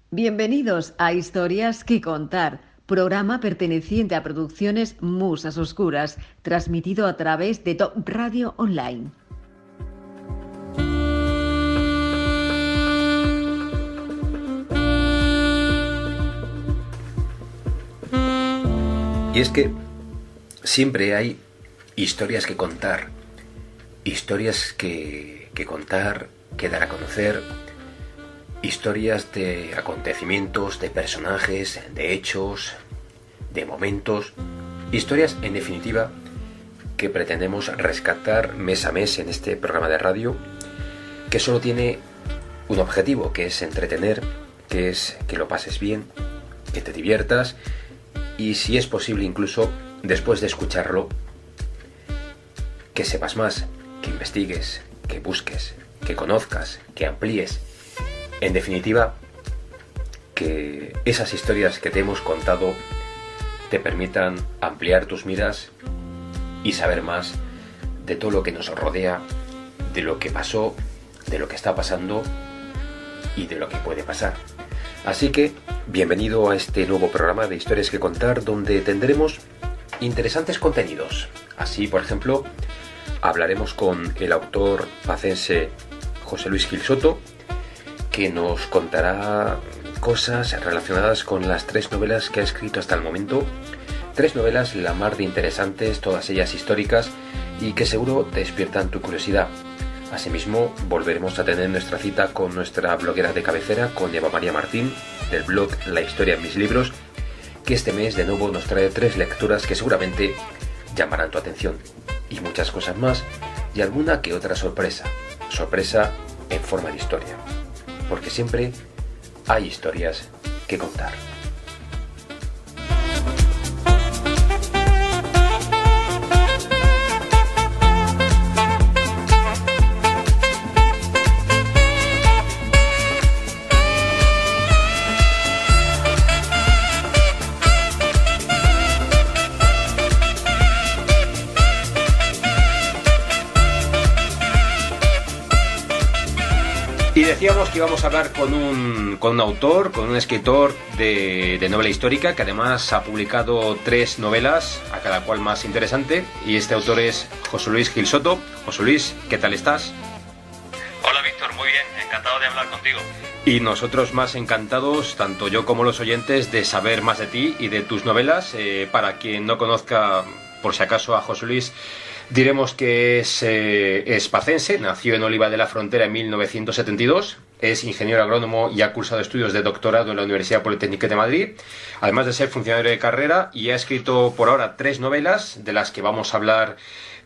Bienvenidos a Historias que Contar, programa perteneciente a Producciones Musas Oscuras, transmitido a través de Top Radio Online. Y es que siempre hay historias que contar, historias que contar, que dar a conocer, historias de acontecimientos, de personajes, de hechos, de momentos, historias en definitiva que pretendemos rescatar mes a mes en este programa de radio, que solo tiene un objetivo, que es entretener, que es que lo pases bien, que te diviertas y, si es posible, incluso después de escucharlo, que sepas más, que investigues, que busques, que conozcas, que amplíes. En definitiva, que esas historias que te hemos contado te permitan ampliar tus miras y saber más de todo lo que nos rodea, de lo que pasó, de lo que está pasando y de lo que puede pasar. Así que, bienvenido a este nuevo programa de Historias que Contar, donde tendremos interesantes contenidos. Así, por ejemplo, hablaremos con el autor pacense José Luis Gil Soto, que nos contará cosas relacionadas con las 3 novelas que ha escrito hasta el momento. 3 novelas la mar de interesantes, todas ellas históricas, y que seguro te despiertan tu curiosidad. Asimismo, volveremos a tener nuestra cita con nuestra bloguera de cabecera, con Eva María Martín, del blog La Historia en Mis Libros, que este mes de nuevo nos trae 3 lecturas que seguramente llamarán tu atención. Y muchas cosas más, y alguna que otra sorpresa. Sorpresa en forma de historia. Porque siempre hay historias que contar. Y decíamos que íbamos a hablar con un autor, con un escritor de novela histórica, que además ha publicado 3 novelas, a cada cual más interesante, y este autor es José Luis Gil Soto. José Luis, ¿qué tal estás? Hola Víctor, muy bien, encantado de hablar contigo. Y nosotros más encantados, tanto yo como los oyentes, de saber más de ti y de tus novelas. Para quien no conozca, por si acaso, a José Luis, diremos que es pacense, nació en Oliva de la Frontera en 1972, es ingeniero agrónomo y ha cursado estudios de doctorado en la Universidad Politécnica de Madrid, además de ser funcionario de carrera, y ha escrito por ahora 3 novelas, de las que vamos a hablar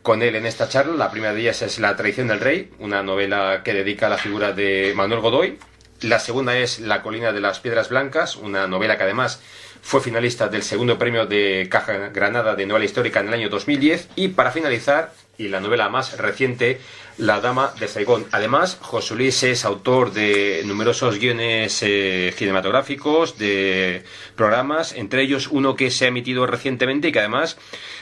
con él en esta charla. La primera de ellas es La traición del rey, una novela que dedica a la figura de Manuel Godoy. La segunda es La colina de las piedras blancas, una novela que además fue finalista del segundo premio de Caja Granada de novela histórica en el año 2010. Y para finalizar, y la novela más reciente, La dama de Saigón. Además, José Luis es autor de numerosos guiones cinematográficos, de programas, entre ellos uno que se ha emitido recientemente y que además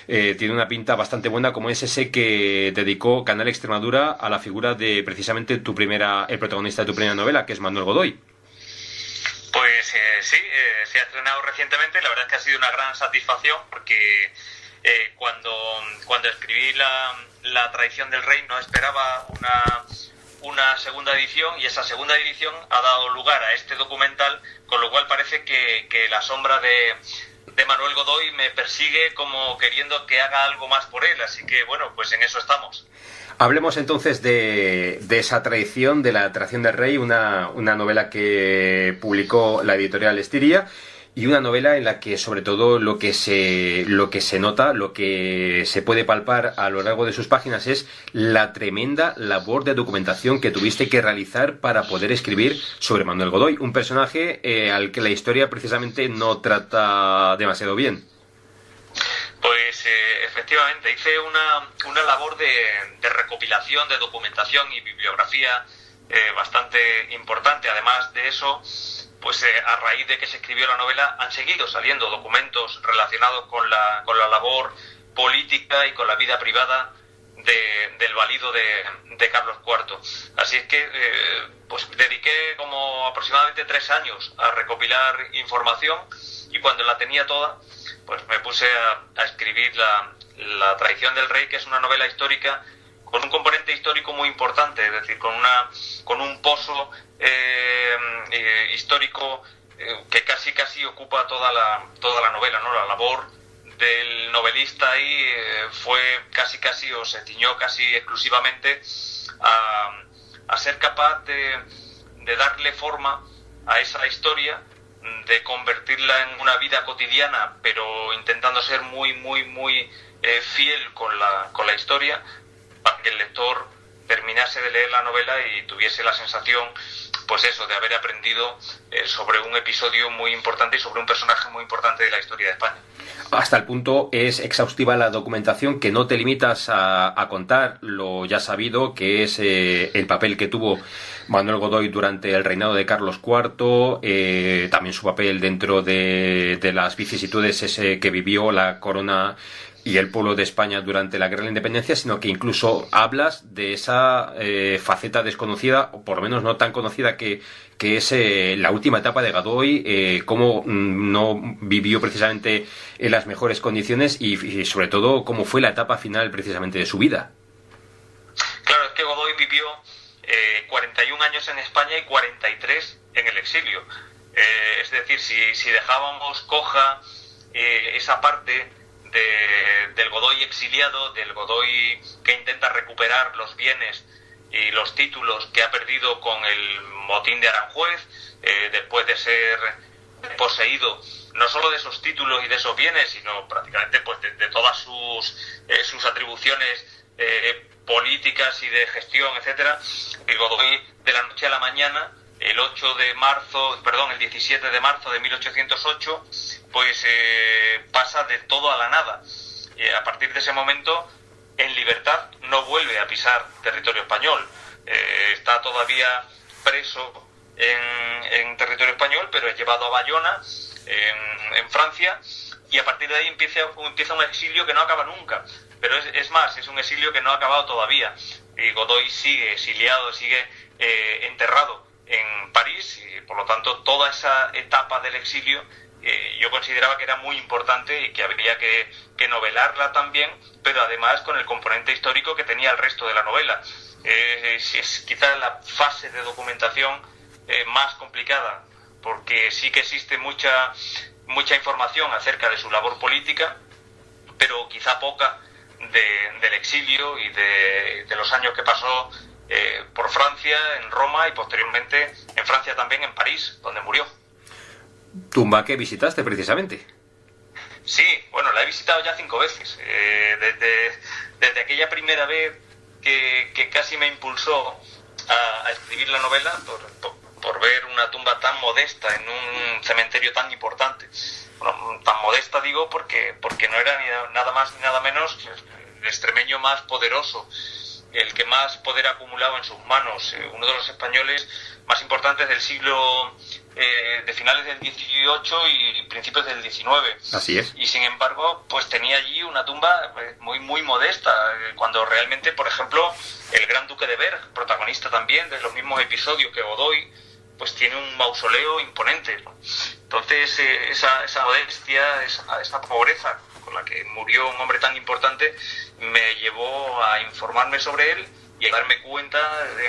tiene una pinta bastante buena, como es ese que dedicó Canal Extremadura a la figura de precisamente el protagonista de tu primera novela, que es Manuel Godoy. Pues sí, se ha estrenado recientemente. La verdad es que ha sido una gran satisfacción, porque cuando escribí la traición del rey no esperaba una segunda edición, y esa segunda edición ha dado lugar a este documental, con lo cual parece que la sombra de Manuel Godoy me persigue, como queriendo que haga algo más por él. Así que bueno, pues en eso estamos. Hablemos entonces de esa traición, de la traición del rey, una novela que publicó la editorial Estiria, y una novela en la que sobre todo lo que se nota, lo que se puede palpar a lo largo de sus páginas es la tremenda labor de documentación que tuviste que realizar para poder escribir sobre Manuel Godoy, un personaje al que la historia precisamente no trata demasiado bien. Pues efectivamente, hice una labor de recopilación, de documentación y bibliografía bastante importante. Además de eso, pues a raíz de que se escribió la novela han seguido saliendo documentos relacionados con la labor política y con la vida privada del valido de Carlos IV. Así es que pues dediqué como aproximadamente 3 años a recopilar información, y cuando la tenía toda, pues me puse a escribir la traición del rey, que es una novela histórica con un componente histórico muy importante, es decir, con un pozo histórico que casi ocupa toda la novela, ¿no? La labor del novelista ahí fue casi o se ciñó casi exclusivamente a ser capaz de darle forma a esa historia, de convertirla en una vida cotidiana, pero intentando ser muy fiel con la historia, para que el lector terminase de leer la novela y tuviese la sensación, pues eso, de haber aprendido sobre un episodio muy importante y sobre un personaje muy importante de la historia de España. Hasta el punto es exhaustiva la documentación, que no te limitas a contar lo ya sabido, que es el papel que tuvo Manuel Godoy durante el reinado de Carlos IV, también su papel dentro de las vicisitudes que vivió la corona y el pueblo de España durante la Guerra de la Independencia, sino que incluso hablas de esa faceta desconocida, o por lo menos no tan conocida, que es la última etapa de Godoy, cómo no vivió precisamente en las mejores condiciones y sobre todo cómo fue la etapa final precisamente de su vida. Claro, es que Godoy vivió 41 años en España y 43 en el exilio. Es decir, si dejábamos coja esa parte del Godoy exiliado, del Godoy que intenta recuperar los bienes y los títulos que ha perdido con el motín de Aranjuez, después de ser poseído no solo de esos títulos y de esos bienes, sino prácticamente pues de todas sus atribuciones políticas y de gestión, etcétera. El Godoy, de la noche a la mañana, el 17 de marzo de 1808, pues pasa de todo a la nada. A partir de ese momento, en libertad, no vuelve a pisar territorio español. Está todavía preso en territorio español, pero es llevado a Bayona, en Francia, y a partir de ahí empieza un exilio que no acaba nunca. Pero es más, es un exilio que no ha acabado todavía. Y Godoy sigue exiliado, sigue enterrado en París, y por lo tanto toda esa etapa del exilio yo consideraba que era muy importante y que habría que novelarla también, pero además con el componente histórico que tenía el resto de la novela. Es quizás la fase de documentación más complicada, porque sí que existe mucha información acerca de su labor política, pero quizá poca del exilio y de los años que pasó por Francia, en Roma, y posteriormente en Francia también, en París, donde murió. ¿Tumba que visitaste precisamente? Sí, bueno, la he visitado ya 5 veces. Desde aquella primera vez que casi me impulsó a escribir la novela, por ver una tumba tan modesta en un cementerio tan importante. Bueno, tan modesta digo porque no era nada más ni nada menos que el extremeño más poderoso, el que más poder ha acumulado en sus manos, uno de los españoles más importantes del siglo, de finales del XVIII y principios del XIX. Así es. Y sin embargo, pues tenía allí una tumba muy modesta, cuando realmente, por ejemplo, el Gran Duque de Berg, protagonista también de los mismos episodios que Godoy, pues tiene un mausoleo imponente. Entonces, esa modestia, esa pobreza con la que murió un hombre tan importante, me llevó a informarme sobre él y a darme cuenta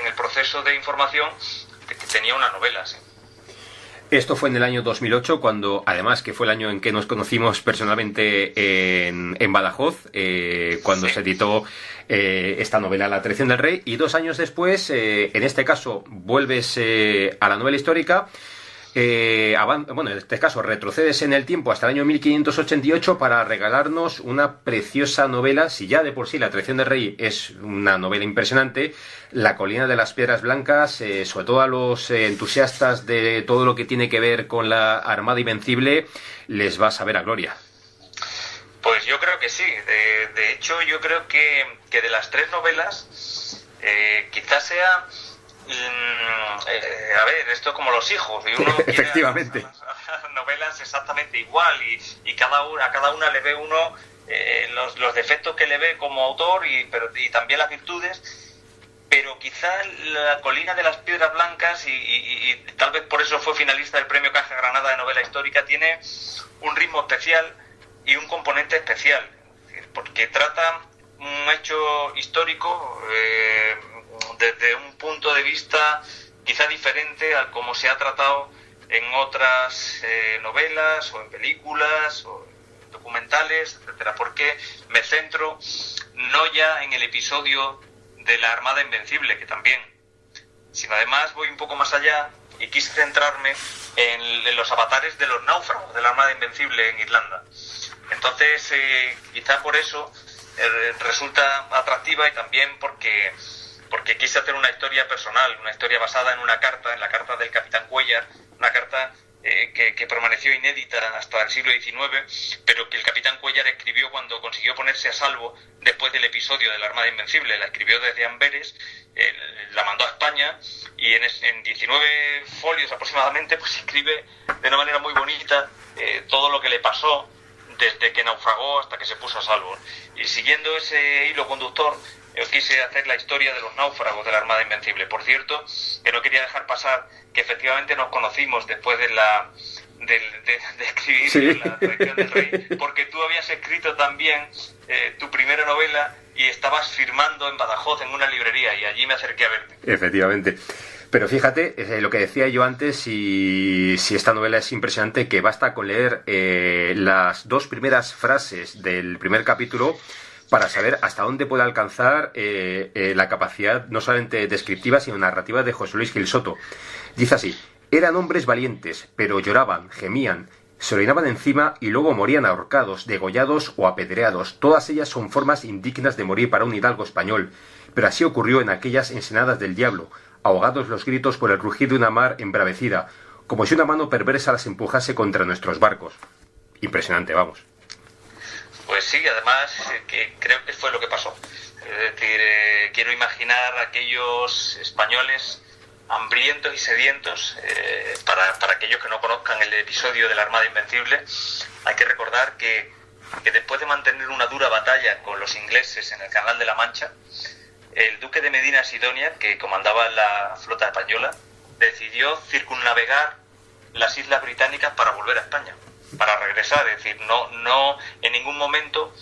en el proceso de información de que tenía una novela, sí. Esto fue en el año 2008, cuando, además, que fue el año en que nos conocimos personalmente en Badajoz, cuando sí se editó esta novela, La traición del rey, y 2 años después, en este caso, vuelves a la novela histórica. En este caso retrocedes en el tiempo hasta el año 1588 para regalarnos una preciosa novela. Si ya de por sí La traición del rey es una novela impresionante, La colina de las piedras blancas, sobre todo a los entusiastas de todo lo que tiene que ver con la Armada Invencible, les va a saber a gloria. Pues yo creo que sí. De hecho, yo creo que de las 3 novelas quizás sea... a ver, esto es como los hijos, y uno efectivamente quiere las novelas exactamente igual, y a cada una le ve uno los defectos que le ve como autor y también las virtudes, pero quizá La colina de las piedras blancas, y tal vez por eso fue finalista del Premio Caja Granada de novela histórica, tiene un ritmo especial y un componente especial, porque trata un hecho histórico desde un punto de vista quizá diferente al como se ha tratado en otras novelas o en películas o en documentales, etcétera, porque me centro no ya en el episodio de la Armada Invencible, que también, sino además voy un poco más allá y quise centrarme en los avatares de los náufragos de la Armada Invencible en Irlanda. Entonces, quizá por eso resulta atractiva, y también porque quise hacer una historia personal, una historia basada en una carta, en la carta del capitán Cuéllar, una carta que permaneció inédita hasta el siglo XIX, pero que el capitán Cuéllar escribió cuando consiguió ponerse a salvo después del episodio de la Armada Invencible. La escribió desde Amberes, la mandó a España, y en 19 folios aproximadamente pues escribe de una manera muy bonita todo lo que le pasó desde que naufragó hasta que se puso a salvo. Y siguiendo ese hilo conductor, yo quise hacer la historia de los náufragos de la Armada Invencible. Por cierto, que no quería dejar pasar que efectivamente nos conocimos después de escribir, sí, La traición del rey, porque tú habías escrito también tu primera novela y estabas firmando en Badajoz en una librería, y allí me acerqué a verte. Efectivamente. Pero fíjate, lo que decía yo antes, y si esta novela es impresionante, que basta con leer las dos primeras frases del primer capítulo para saber hasta dónde puede alcanzar la capacidad no solamente descriptiva, sino narrativa de José Luis Gil Soto. Dice así: eran hombres valientes, pero lloraban, gemían, se orinaban encima y luego morían ahorcados, degollados o apedreados. Todas ellas son formas indignas de morir para un hidalgo español, pero así ocurrió en aquellas ensenadas del diablo, ahogados los gritos por el rugir de una mar embravecida, como si una mano perversa las empujase contra nuestros barcos. Impresionante, vamos. Pues sí, además que creo que fue lo que pasó. Es decir, quiero imaginar a aquellos españoles hambrientos y sedientos. Para aquellos que no conozcan el episodio de la Armada Invencible, hay que recordar que después de mantener una dura batalla con los ingleses en el Canal de la Mancha, el duque de Medina Sidonia, que comandaba la flota española, decidió circunnavegar las islas británicas para volver a España, para regresar. Es decir, no en ningún momento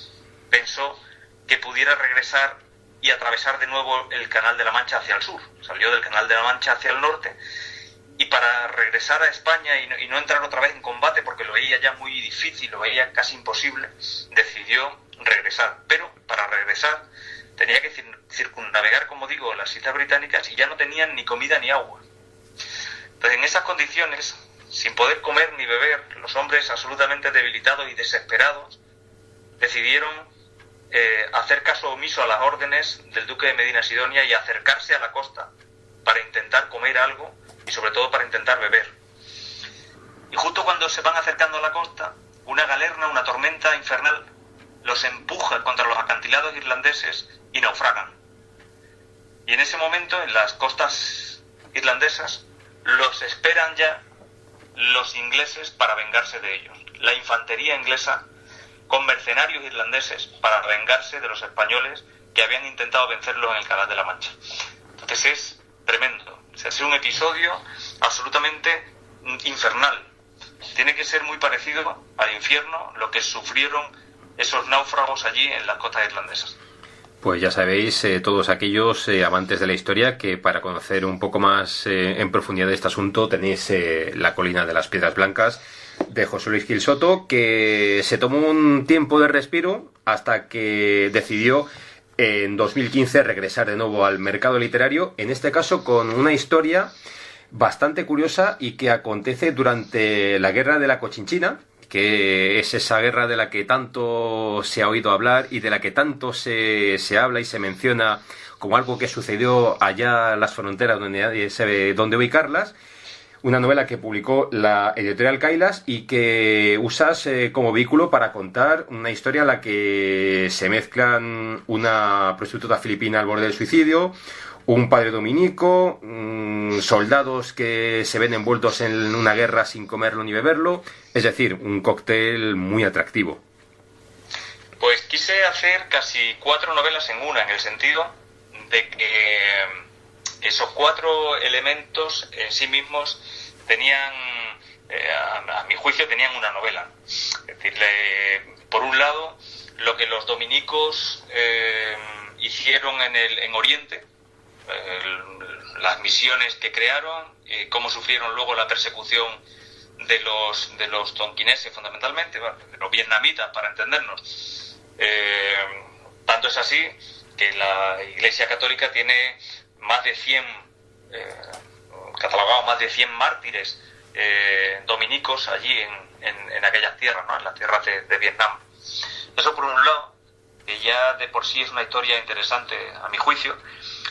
pensó que pudiera regresar y atravesar de nuevo el Canal de la Mancha hacia el sur. Salió del Canal de la Mancha hacia el norte, y para regresar a España y no entrar otra vez en combate, porque lo veía ya muy difícil, lo veía casi imposible, decidió regresar. Pero para regresar tenía que circunnavegar, como digo, las islas británicas, y ya no tenían ni comida ni agua. Entonces, en esas condiciones, sin poder comer ni beber, los hombres absolutamente debilitados y desesperados decidieron hacer caso omiso a las órdenes del duque de Medina Sidonia y acercarse a la costa para intentar comer algo y sobre todo para intentar beber. Y justo cuando se van acercando a la costa, una galerna, una tormenta infernal, los empuja contra los acantilados irlandeses y naufragan. Y en ese momento, en las costas irlandesas, los esperan ya los ingleses para vengarse de ellos. La infantería inglesa con mercenarios irlandeses para vengarse de los españoles que habían intentado vencerlos en el Canal de la Mancha. Entonces es tremendo. O sea, es un episodio absolutamente infernal. Tiene que ser muy parecido al infierno lo que sufrieron esos náufragos allí en las costas irlandesas. Pues ya sabéis, todos aquellos amantes de la historia, que para conocer un poco más en profundidad de este asunto tenéis La colina de las piedras blancas, de José Luis Gil Soto, que se tomó un tiempo de respiro hasta que decidió en 2015 regresar de nuevo al mercado literario, en este caso con una historia bastante curiosa y que acontece durante la Guerra de la Cochinchina, que es esa guerra de la que tanto se ha oído hablar y de la que tanto se habla y se menciona como algo que sucedió allá en las fronteras donde nadie sabe dónde ubicarlas. Una novela que publicó la editorial Kailas y que usas como vehículo para contar una historia en la que se mezclan una prostituta filipina al borde del suicidio, un padre dominico, soldados que se ven envueltos en una guerra sin comerlo ni beberlo, es decir, un cóctel muy atractivo. Pues quise hacer casi 4 novelas en una, en el sentido de que esos 4 elementos en sí mismos tenían, a mi juicio, tenían una novela. Es decir, por un lado, lo que los dominicos hicieron en Oriente, las misiones que crearon, cómo sufrieron luego la persecución de los tonquineses, fundamentalmente, de los vietnamitas, para entendernos. Tanto es así que la Iglesia Católica tiene más de 100, catalogados más de 100 mártires dominicos allí en aquellas tierras, ¿no? En las tierras de Vietnam. Eso por un lado, que ya de por sí es una historia interesante a mi juicio.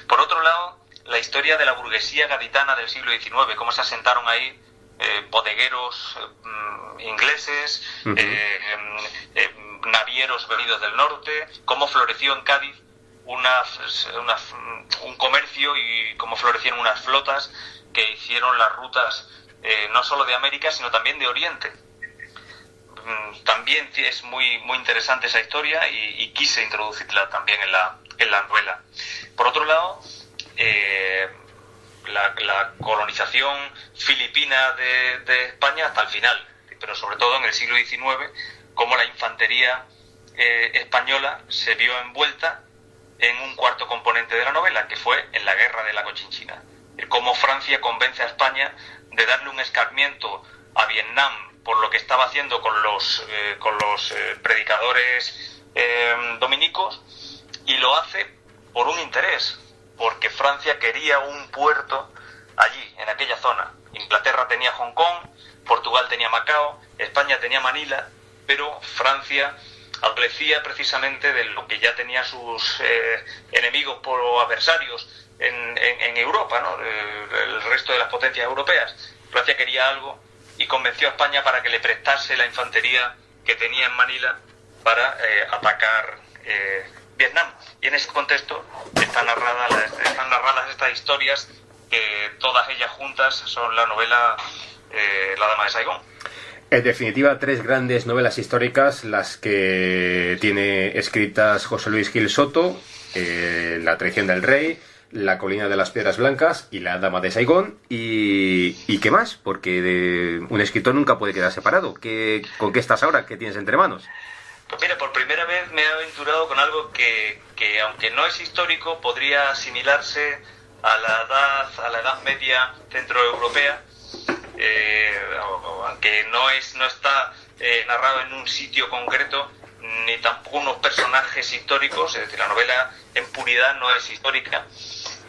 Por otro lado, la historia de la burguesía gaditana del siglo XIX, cómo se asentaron ahí bodegueros ingleses, navieros venidos del norte, cómo floreció en Cádiz un comercio y cómo florecieron unas flotas que hicieron las rutas no solo de América, sino también de Oriente. También es muy, muy interesante esa historia y quise introducirla también en la novela. Por otro lado, la colonización filipina de España hasta el final, pero sobre todo en el siglo XIX, cómo la infantería española se vio envuelta en un cuarto componente de la novela, que fue en la Guerra de la Cochinchina. Cómo Francia convence a España de darle un escarmiento a Vietnam por lo que estaba haciendo con los predicadores dominicos, y lo hace por un interés, porque Francia quería un puerto allí, en aquella zona. Inglaterra tenía Hong Kong, Portugal tenía Macao, España tenía Manila, pero Francia adolecía precisamente de lo que ya tenía sus enemigos o adversarios en Europa, ¿no? El resto de las potencias europeas. Francia quería algo y convenció a España para que le prestase la infantería que tenía en Manila para atacar Vietnam. Y en ese contexto están narradas estas historias, que todas ellas juntas son la novela La Dama de Saigón. En definitiva, 3 grandes novelas históricas las que tiene escritas José Luis Gil Soto: La traición del rey, La colina de las piedras blancas y La Dama de Saigón. ¿Y qué más? Porque un escritor nunca puede quedar separado. ¿Con qué estás ahora? ¿Qué tienes entre manos? Pues mira, por primera vez me he aventurado con algo que aunque no es histórico, podría asimilarse a la edad media centroeuropea, aunque no está narrado en un sitio concreto, ni tampoco unos personajes históricos. Es decir, la novela en puridad no es histórica,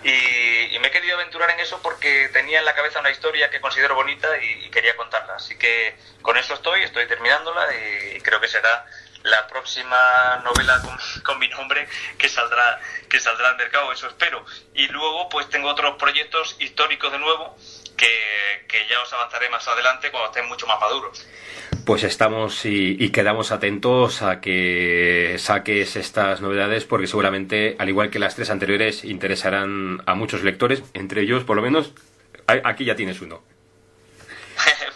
y me he querido aventurar en eso porque tenía en la cabeza una historia que considero bonita y quería contarla. Así que con eso estoy terminándola, y creo que será la próxima novela con mi nombre que saldrá al mercado, eso espero. Y luego pues tengo otros proyectos históricos de nuevo que ya os avanzaré más adelante cuando estén mucho más maduros. Pues estamos y quedamos atentos a que saques estas novedades, porque seguramente, al igual que las 3 anteriores, interesarán a muchos lectores, entre ellos, por lo menos, aquí ya tienes uno.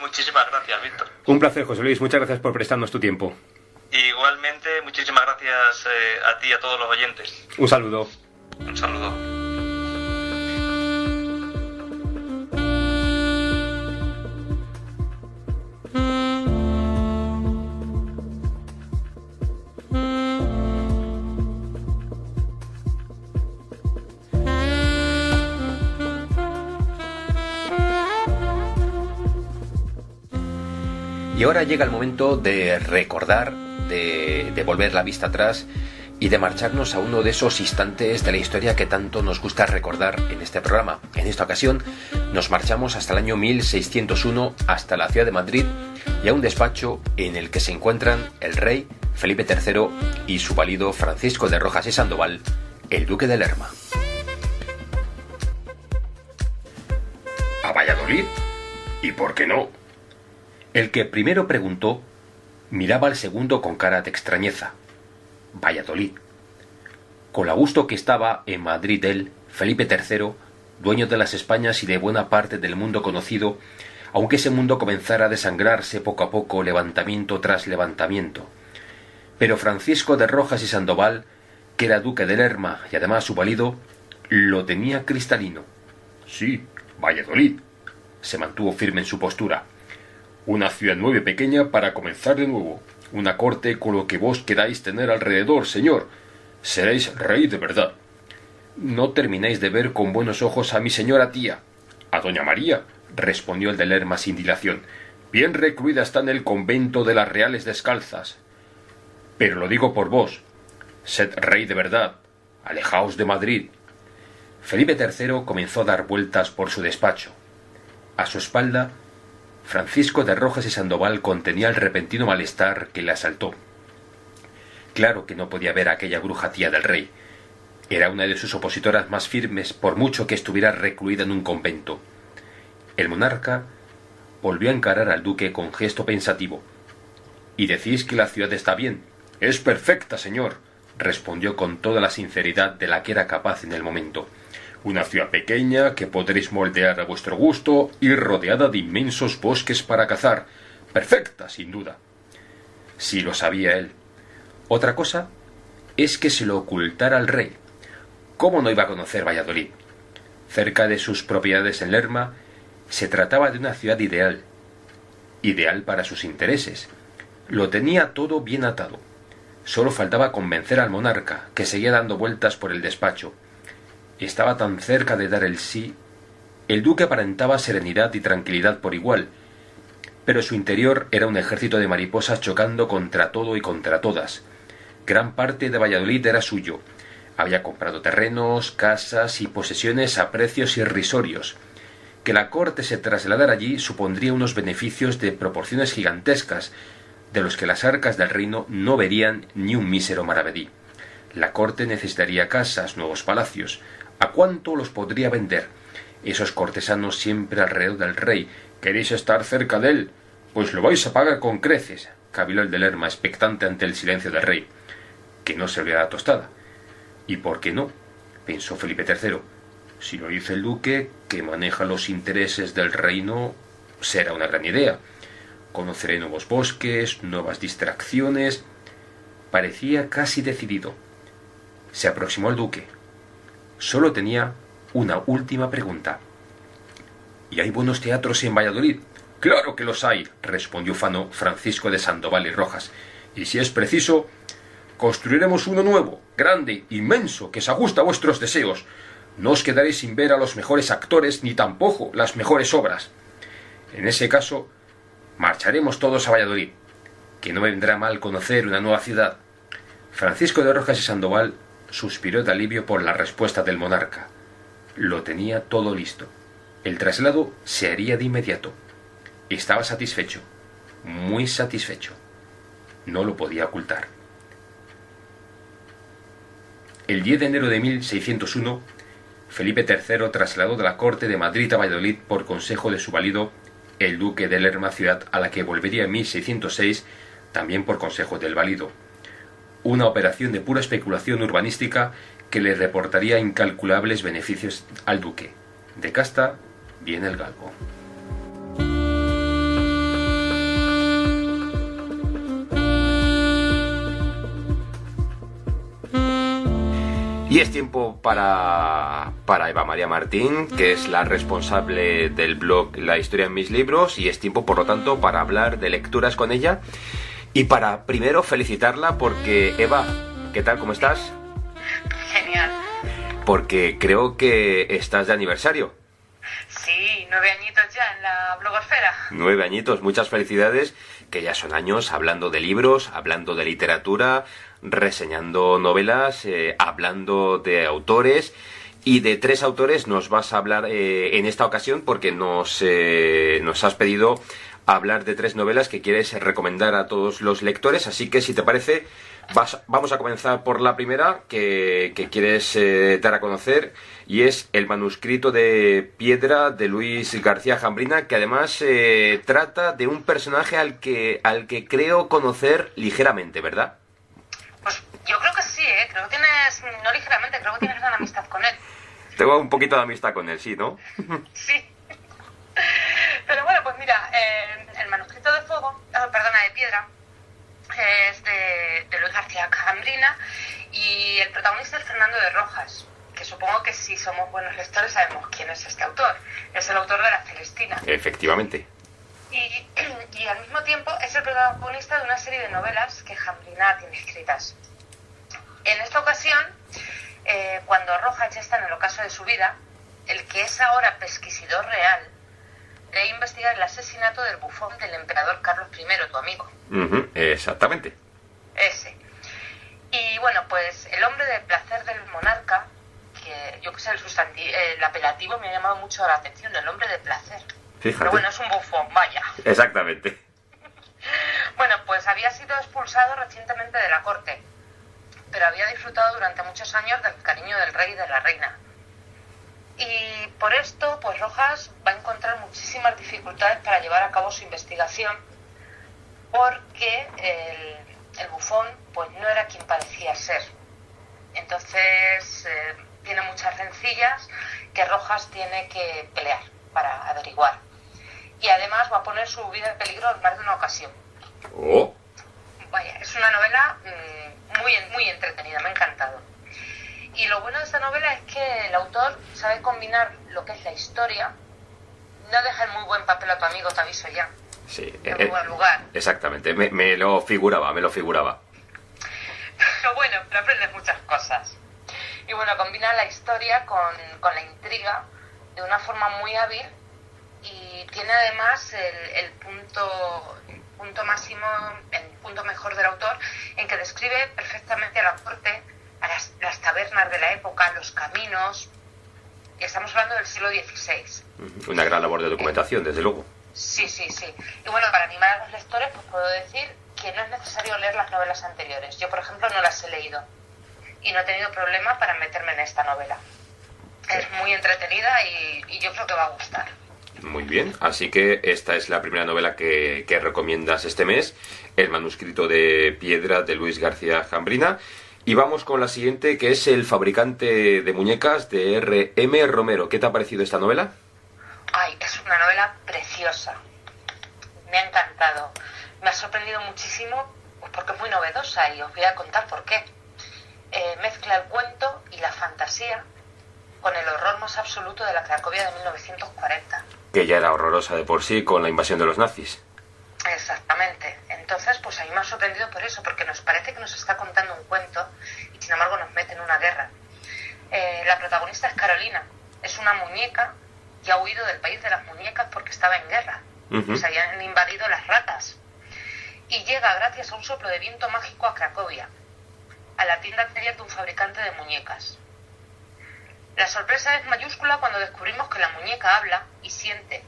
Muchísimas gracias, Víctor. Un placer, José Luis, muchas gracias por prestarnos tu tiempo. Igualmente, muchísimas gracias a ti y a todos los oyentes. Un saludo. Un saludo. Y ahora llega el momento de recordar, de volver la vista atrás y de marcharnos a uno de esos instantes de la historia que tanto nos gusta recordar en este programa. En esta ocasión nos marchamos hasta el año 1601, hasta la ciudad de Madrid, y a un despacho en el que se encuentran el rey Felipe III y su valido Francisco de Rojas y Sandoval, el duque de Lerma. ¿A Valladolid? ¿Y por qué no? El que primero preguntó miraba al segundo con cara de extrañeza. Valladolid. Con lo a gusto que estaba en Madrid él, Felipe III, dueño de las Españas y de buena parte del mundo conocido, aunque ese mundo comenzara a desangrarse poco a poco, levantamiento tras levantamiento. Pero Francisco de Rojas y Sandoval, que era duque de Lerma y además su valido, lo tenía cristalino. Sí, Valladolid. Se mantuvo firme en su postura. Una ciudad nueva y pequeña para comenzar de nuevo. Una corte con lo que vos queráis tener alrededor, señor. Seréis rey de verdad. No termináis de ver con buenos ojos a mi señora tía. A doña María, respondió el de Lerma sin dilación. Bien recluida está en el convento de las Reales Descalzas. Pero lo digo por vos. Sed rey de verdad. Alejaos de Madrid. Felipe III comenzó a dar vueltas por su despacho. A su espalda, Francisco de Rojas y Sandoval contenía el repentino malestar que le asaltó. Claro que no podía ver a aquella bruja tía del rey. Era una de sus opositoras más firmes, por mucho que estuviera recluida en un convento. El monarca volvió a encarar al duque con gesto pensativo. —¿Y decís que la ciudad está bien? —Es perfecta, señor —respondió con toda la sinceridad de la que era capaz en el momento—. Una ciudad pequeña que podréis moldear a vuestro gusto y rodeada de inmensos bosques para cazar. Perfecta, sin duda. Sí lo sabía él. Otra cosa es que se lo ocultara al rey. ¿Cómo no iba a conocer Valladolid? Cerca de sus propiedades en Lerma se trataba de una ciudad ideal. Ideal para sus intereses. Lo tenía todo bien atado. Solo faltaba convencer al monarca, que seguía dando vueltas por el despacho. Estaba tan cerca de dar el sí. El duque aparentaba serenidad y tranquilidad por igual, pero su interior era un ejército de mariposas chocando contra todo y contra todas. Gran parte de Valladolid era suyo. Había comprado terrenos, casas y posesiones a precios irrisorios. Que la corte se trasladara allí supondría unos beneficios de proporciones gigantescas, de los que las arcas del reino no verían ni un mísero maravedí. La corte necesitaría casas, nuevos palacios. ¿A cuánto los podría vender? Esos cortesanos siempre alrededor del rey. ¿Queréis estar cerca de él? Pues lo vais a pagar con creces, caviló el de Lerma, expectante ante el silencio del rey. Que no se la tostada. ¿Y por qué no?, pensó Felipe III. Si lo dice el duque, que maneja los intereses del reino, será una gran idea. Conoceré nuevos bosques, nuevas distracciones. Parecía casi decidido. Se aproximó al duque. Solo tenía una última pregunta. ¿Y hay buenos teatros en Valladolid? —Claro que los hay —respondió ufano Francisco de Sandoval y Rojas—. Y si es preciso, construiremos uno nuevo, grande, inmenso, que se ajuste a vuestros deseos. No os quedaréis sin ver a los mejores actores ni tampoco las mejores obras. En ese caso, marcharemos todos a Valladolid, que no vendrá mal conocer una nueva ciudad. Francisco de Rojas y Sandoval suspiró de alivio por la respuesta del monarca. Lo tenía todo listo. El traslado se haría de inmediato. Estaba satisfecho, muy satisfecho. No lo podía ocultar. El 10 de enero de 1601, Felipe III trasladó de la corte de Madrid a Valladolid por consejo de su valido, el duque de Lerma, ciudad a la que volvería en 1606, también por consejo del valido. Una operación de pura especulación urbanística que le reportaría incalculables beneficios al duque. De casta viene el galgo. Y es tiempo para Eva María Martín, que es la responsable del blog La Historia en mis libros, y es tiempo, por lo tanto, para hablar de lecturas con ella. Y para primero felicitarla porque, Eva, ¿qué tal? ¿Cómo estás? Genial. Porque creo que estás de aniversario. Sí, 9 añitos ya en la blogosfera. 9 añitos, muchas felicidades, que ya son años hablando de libros, hablando de literatura, reseñando novelas, hablando de autores. Y de 3 autores nos vas a hablar en esta ocasión porque nos has pedido hablar de 3 novelas que quieres recomendar a todos los lectores. Así que, si te parece, vamos a comenzar por la primera que quieres dar a conocer, y es El manuscrito de piedra de Luis García Jambrina, que además trata de un personaje al que creo conocer ligeramente, ¿verdad? Pues yo creo que sí, creo que tienes, no ligeramente, creo que tienes gran amistad con él. Tengo un poquito de amistad con él, sí, ¿no? Sí. Pero bueno, pues mira, el manuscrito de fuego, de piedra, es de Luis Y el protagonista es Fernando de Rojas, que supongo que si somos buenos lectores sabemos quién es este autor. Es el autor de La Celestina. Efectivamente. Y al mismo tiempo es el protagonista de una serie de novelas que Jambrina tiene escritas. En esta ocasión, cuando Rojas ya está en el ocaso de su vida, el que es ahora pesquisidor real debe investigar el asesinato del bufón del emperador Carlos I, tu amigo. Exactamente. Ese. Y bueno, pues el hombre del placer del monarca, que yo que sé, el apelativo me ha llamado mucho la atención, el hombre de placer. Fíjate. Pero bueno, es un bufón, vaya. Exactamente. Bueno, pues había sido expulsado recientemente de la corte, pero había disfrutado durante muchos años del cariño del rey y de la reina. Y por esto, pues Rojas va a encontrar muchísimas dificultades para llevar a cabo su investigación, porque el bufón pues no era quien parecía ser. Entonces tiene muchas rencillas que Rojas tiene que pelear para averiguar. Y además va a poner su vida en peligro en más de una ocasión. Oh. Vaya, es una novela muy entretenida, me ha encantado. Y lo bueno de esta novela es que el autor sabe combinar lo que es la historia, no deja en muy buen papel a tu amigo, te aviso ya. Sí, en muy buen lugar. Exactamente, me lo figuraba. Pero bueno, pero aprendes muchas cosas. Y bueno, combina la historia con la intriga de una forma muy hábil y tiene además el punto máximo, el punto mejor del autor, en que describe perfectamente a la corte, a las tabernas de la época, los caminos, y estamos hablando del siglo XVI. Una gran labor de documentación, desde luego. Sí. Y bueno, para animar a los lectores, pues puedo decir que no es necesario leer las novelas anteriores. Yo, por ejemplo, no las he leído y no he tenido problema para meterme en esta novela. Es muy entretenida y yo creo que va a gustar. Muy bien, así que esta es la primera novela que recomiendas este mes, El manuscrito de piedra de Luis García Jambrina. Y vamos con la siguiente, que es El fabricante de muñecas de R.M. Romero. ¿Qué te ha parecido esta novela? Ay, es una novela preciosa. Me ha encantado. Me ha sorprendido muchísimo pues porque es muy novedosa y os voy a contar por qué. Mezcla el cuento y la fantasía con el horror más absoluto de la Cracovia de 1940. Que ya era horrorosa de por sí con la invasión de los nazis. Exactamente. Entonces, pues a mí me ha sorprendido por eso, porque nos parece que nos está contando un cuento y sin embargo nos mete en una guerra. La protagonista es Carolina. Es una muñeca que ha huido del país de las muñecas porque estaba en guerra. Se habían invadido las ratas. Y llega gracias a un soplo de viento mágico a Cracovia, a la tienda de un fabricante de muñecas. La sorpresa es mayúscula cuando descubrimos que la muñeca habla y siente.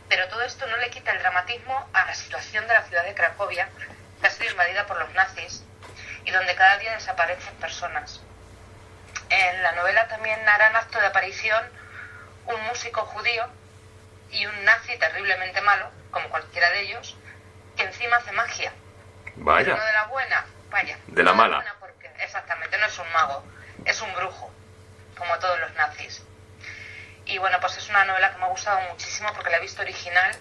Pero todo esto no le quita el dramatismo a la situación de la ciudad de Cracovia, que ha sido invadida por los nazis y donde cada día desaparecen personas. En la novela también harán acto de aparición un músico judío y un nazi terriblemente malo, como cualquiera de ellos, que encima hace magia. Vaya. Pero no de la buena, vaya. De la mala. Porque, exactamente, no es un mago, es un brujo, como todos los nazis. Y bueno, pues es una novela que me ha gustado muchísimo porque la he visto original,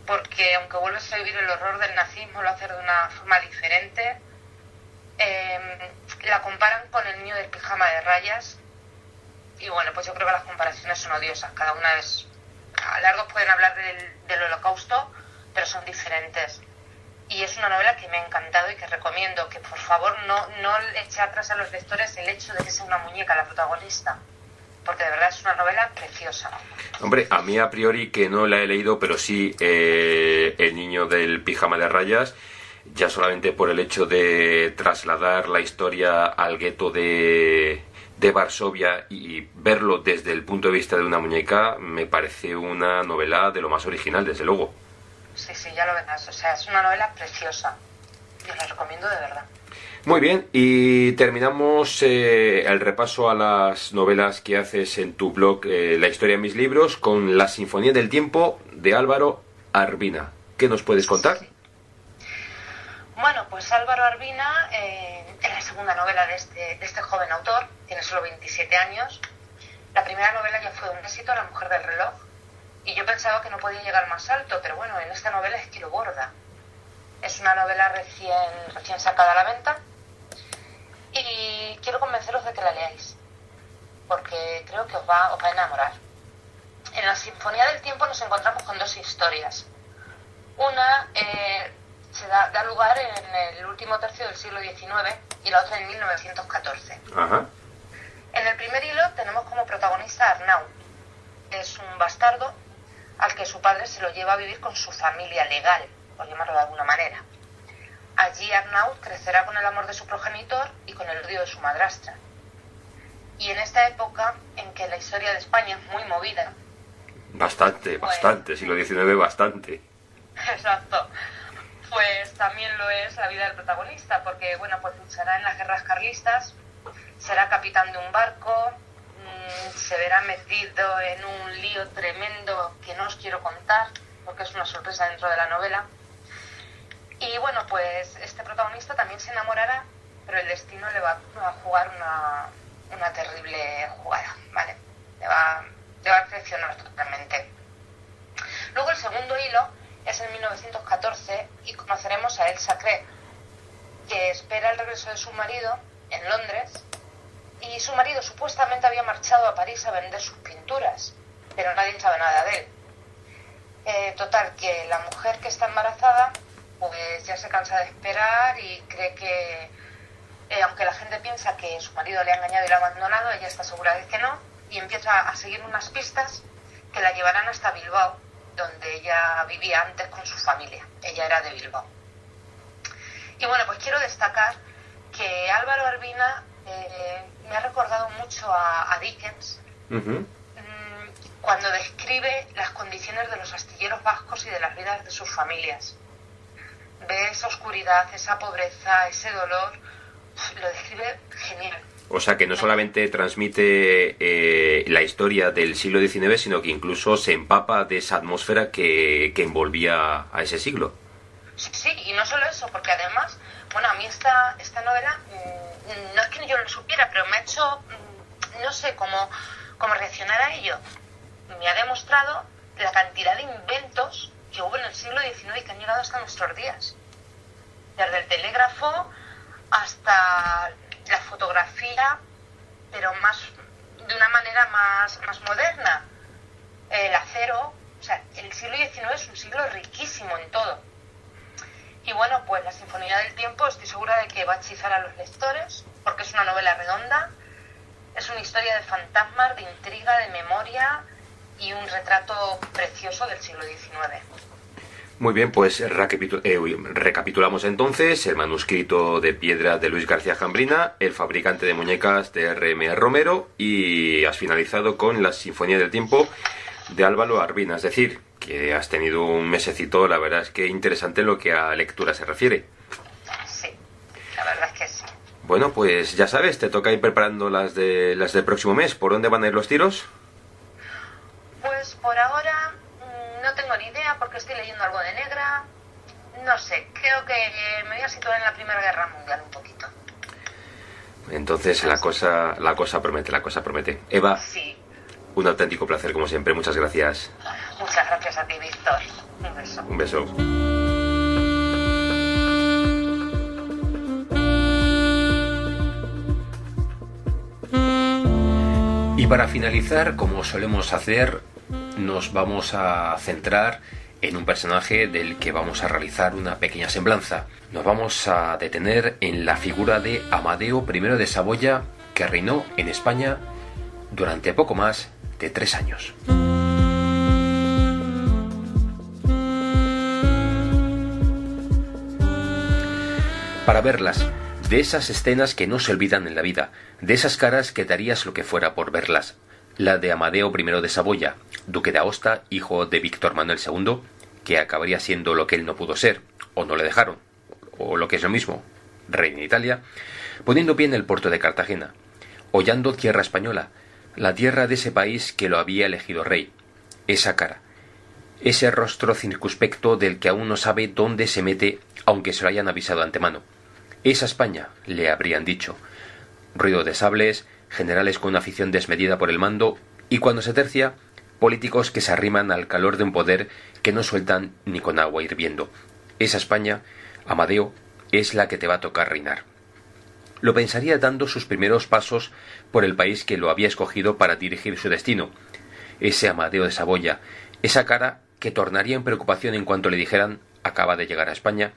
porque aunque vuelves a vivir el horror del nazismo, lo hace de una forma diferente. La comparan con El niño del pijama de rayas y bueno, pues yo creo que las comparaciones son odiosas. Cada una es... A largos pueden hablar del holocausto, pero son diferentes. Y es una novela que me ha encantado y que recomiendo, que por favor no le eche atrás a los lectores el hecho de que sea una muñeca la protagonista, porque de verdad es una novela preciosa. Hombre, a mí a priori, que no la he leído, pero sí El niño del pijama de rayas, ya solamente por el hecho de trasladar la historia al gueto de Varsovia y verlo desde el punto de vista de una muñeca, me parece una novela de lo más original, desde luego. Sí, ya lo verás. O sea, es una novela preciosa. Y os la recomiendo de verdad. Muy bien, y terminamos el repaso a las novelas que haces en tu blog La historia de mis libros con La sinfonía del tiempo de Álvaro Arbina. ¿Qué nos puedes contar? Sí. Bueno, pues Álvaro Arbina es la segunda novela de este joven autor. Tiene solo 27 años. La primera novela ya fue un éxito, La mujer del reloj. Y yo pensaba que no podía llegar más alto, pero bueno, en esta novela es que lo borda. Es una novela recién sacada a la venta. Y quiero convenceros de que la leáis, porque creo que os va a enamorar. En la Sinfonía del Tiempo nos encontramos con dos historias. Una se da lugar en el último tercio del siglo XIX y la otra en 1914. Ajá. En el primer hilo tenemos como protagonista a Arnaud. Es un bastardo al que su padre se lo lleva a vivir con su familia legal, por llamarlo de alguna manera. Allí Arnaud crecerá con el amor de su progenitor y con el odio de su madrastra. Y en esta época en que la historia de España es muy movida... Bastante, siglo XIX bastante. Exacto. Pues también lo es la vida del protagonista, porque bueno, pues luchará en las guerras carlistas, será capitán de un barco, se verá metido en un lío tremendo que no os quiero contar, porque es una sorpresa dentro de la novela. Y bueno, pues este protagonista también se enamorará, pero el destino le va a jugar una terrible jugada, ¿vale? Le va a decepcionar totalmente. Luego el segundo hilo es en 1914 y conoceremos a Elsa Craig, que espera el regreso de su marido en Londres, y su marido supuestamente había marchado a París a vender sus pinturas, pero nadie sabe nada de él. Total, que la mujer que está embarazada pues ya se cansa de esperar y cree que, aunque la gente piensa que su marido le ha engañado y le ha abandonado, ella está segura de que no, y empieza a seguir unas pistas que la llevarán hasta Bilbao, donde ella vivía antes con su familia. Ella era de Bilbao. Y bueno, pues quiero destacar que Álvaro Urbina me ha recordado mucho a Dickens, cuando describe las condiciones de los astilleros vascos y de las vidas de sus familias. Ve esa oscuridad, esa pobreza, ese dolor, lo describe genial. O sea que no solamente transmite la historia del siglo XIX, sino que incluso se empapa de esa atmósfera que envolvía a ese siglo. Sí, y no solo eso, porque además, bueno, a mí esta novela, no es que yo lo supiera, pero me ha hecho, no sé cómo reaccionar a ello. Me ha demostrado la cantidad de inventos que hubo en el siglo XIX y que han llegado hasta nuestros días. Desde el telégrafo hasta la fotografía, pero de una manera más moderna. El acero, o sea, el siglo XIX es un siglo riquísimo en todo. Y bueno, pues la Sinfonía del Tiempo estoy segura de que va a hechizar a los lectores, porque es una novela redonda, es una historia de fantasmas, de intriga, de memoria y un retrato precioso del siglo XIX. Muy bien, pues recapitulamos entonces: El manuscrito de piedra de Luis García Jambrina, El fabricante de muñecas de R.M. Romero, y has finalizado con La Sinfonía del Tiempo de Álvaro Urbina. Es decir, que has tenido un mesecito, la verdad es que interesante en lo que a lectura se refiere. Sí, la verdad es que sí. Bueno, pues ya sabes, te toca ir preparando las del próximo mes. ¿Por dónde van a ir los tiros? Pues por ahora no tengo ni idea, porque estoy leyendo algo de Negra. No sé, creo que me voy a situar en la Primera Guerra Mundial un poquito. Entonces la cosa promete. Eva, sí. Un auténtico placer como siempre, muchas gracias. Muchas gracias a ti, Víctor. Un beso. Un beso. Y para finalizar, como solemos hacer, nos vamos a centrar en un personaje del que vamos a realizar una pequeña semblanza. Nos vamos a detener en la figura de Amadeo I de Saboya, que reinó en España durante poco más de 3 años. Para verlas, de esas escenas que no se olvidan en la vida, de esas caras que darías lo que fuera por verlas, la de Amadeo I de Saboya, duque de Aosta, hijo de Víctor Manuel II, que acabaría siendo lo que él no pudo ser, o no le dejaron, o lo que es lo mismo, rey en Italia, poniendo pie en el puerto de Cartagena, hollando tierra española, la tierra de ese país que lo había elegido rey, esa cara, ese rostro circunspecto del que aún no sabe dónde se mete, aunque se lo hayan avisado antemano. Esa España, le habrían dicho. Ruido de sables, generales con una afición desmedida por el mando, y cuando se tercia, políticos que se arriman al calor de un poder que no sueltan ni con agua hirviendo. Esa España, Amadeo, es la que te va a tocar reinar. lo pensaría dando sus primeros pasos por el país que lo había escogido para dirigir su destino. Ese Amadeo de Saboya, esa cara que tornaría en preocupación en cuanto le dijeran acaba de llegar a España,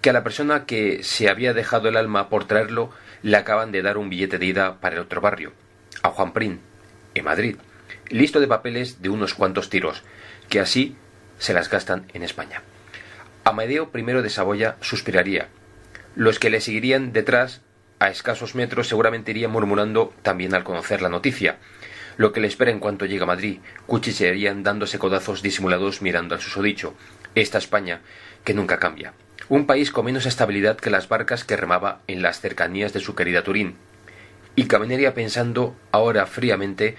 que a la persona que se había dejado el alma por traerlo le acaban de dar un billete de ida para el otro barrio, a Juan Prim, en Madrid, listo de papeles de unos cuantos tiros, que así se las gastan en España. Amadeo I de Saboya suspiraría. Los que le seguirían detrás, a escasos metros, seguramente irían murmurando también al conocer la noticia. Lo que le espera en cuanto llegue a Madrid, cuchichearían dándose codazos disimulados mirando al susodicho. Esta España que nunca cambia. Un país con menos estabilidad que las barcas que remaba en las cercanías de su querida Turín. Y caminaría pensando, ahora fríamente,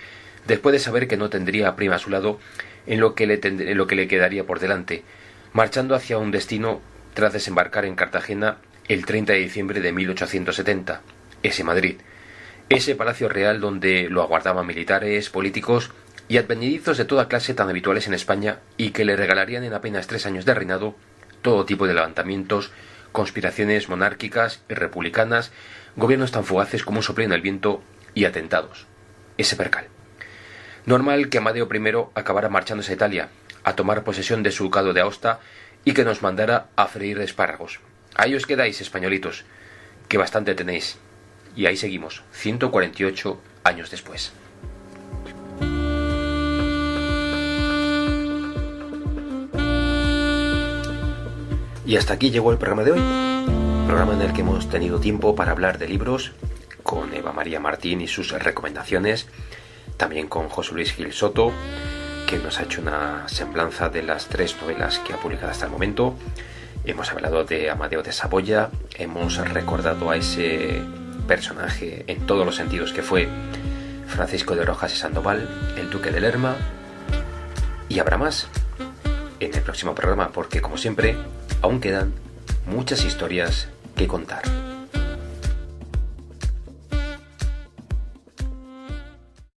después de saber que no tendría a Prim a su lado, en lo que le quedaría por delante, marchando hacia un destino tras desembarcar en Cartagena el 30 de diciembre de 1870, ese Madrid, ese palacio real donde lo aguardaban militares, políticos y advenedizos de toda clase tan habituales en España y que le regalarían en apenas 3 años de reinado todo tipo de levantamientos, conspiraciones monárquicas y republicanas, gobiernos tan fugaces como un soplo en el viento y atentados. Ese percal. Normal que Amadeo I acabara marchándose a Italia, a tomar posesión de su ducado de Aosta y que nos mandara a freír espárragos. Ahí os quedáis, españolitos, que bastante tenéis. Y ahí seguimos, 148 años después. Y hasta aquí llegó el programa de hoy. Programa en el que hemos tenido tiempo para hablar de libros, con Eva María Martín y sus recomendaciones, también con José Luis Gil Soto, que nos ha hecho una semblanza de las 3 novelas que ha publicado hasta el momento. Hemos hablado de Amadeo de Saboya, hemos recordado a ese personaje en todos los sentidos que fue Francisco de Rojas y Sandoval, el duque de Lerma, y habrá más en el próximo programa porque, como siempre, aún quedan muchas historias que contar.